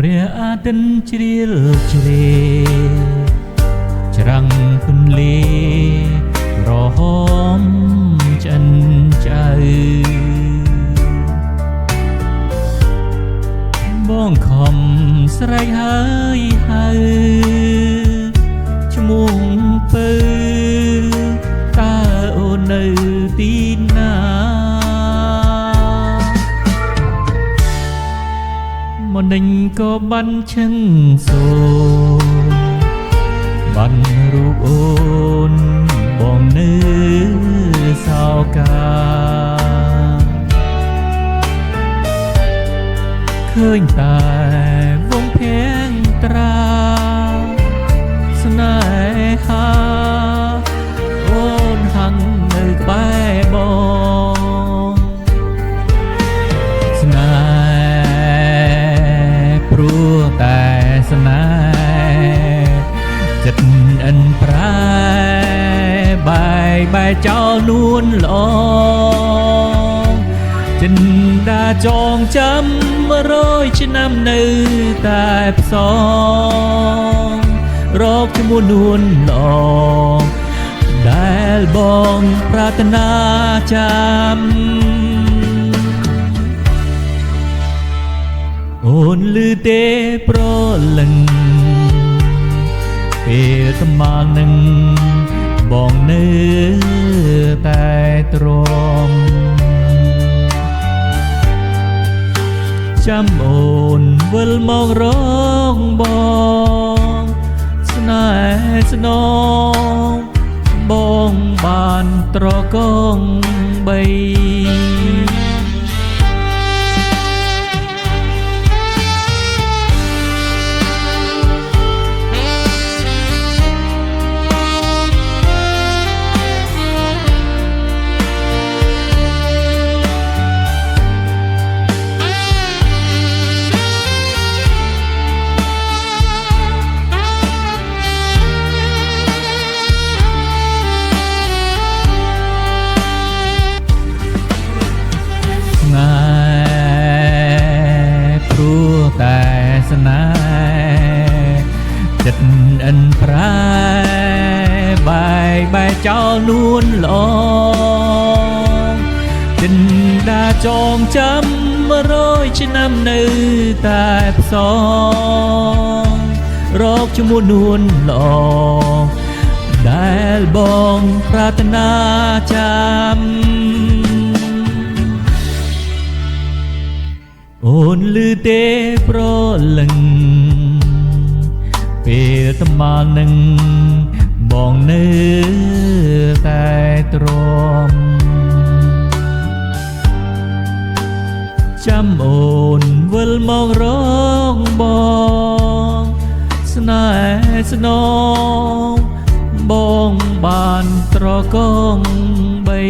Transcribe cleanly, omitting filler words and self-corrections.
ព្រះអាទិត្យជ្រៀលជ្រេច្រាំងពន្លេរហមឆ្អិនចៅបងខំស្រែកហើយហៅឈ្មោះពើតើអូននៅទីណាមុននឹងក៏បានឈឹងសូបានរូបអូនបងនៅសោកាឃើញតែវងភៀងត្រាស្នេហាអូនហាំងនៅក្បែរបងស្នេហ៍ព្រោះតែស្នេហ៍ចិត្តអិនប្រែបែកចោលនួនល្អចិនដាចងចាំ100ឆ្នាំនៅតែផ្សងរកជាមួយនួនល្អដែលបងប្រាថ្នាចាំអូនឮទេប្រលឹងពេលស្មាលនឹងបងនៅតែទ្រាំចាំអូនវិលមករងបងស្នេហ៍ស្នងបងបានត្រកងបីតែស្នេហ៍ចិត្តអិនប្រែបែកចោលនួនល្អចិនដាចងចាំ100ឆ្នាំនៅតែផ្សងរកជាមួយនួនល្អដែលបងប្រាថ្នាចាំអូនឮទេប្រលឹងពេលថ្មាល់នឹងបងនៅតែទ្រាំចាំអូនវិលមករងបងស្នេហ៍ស្នងបងបានត្រកងបី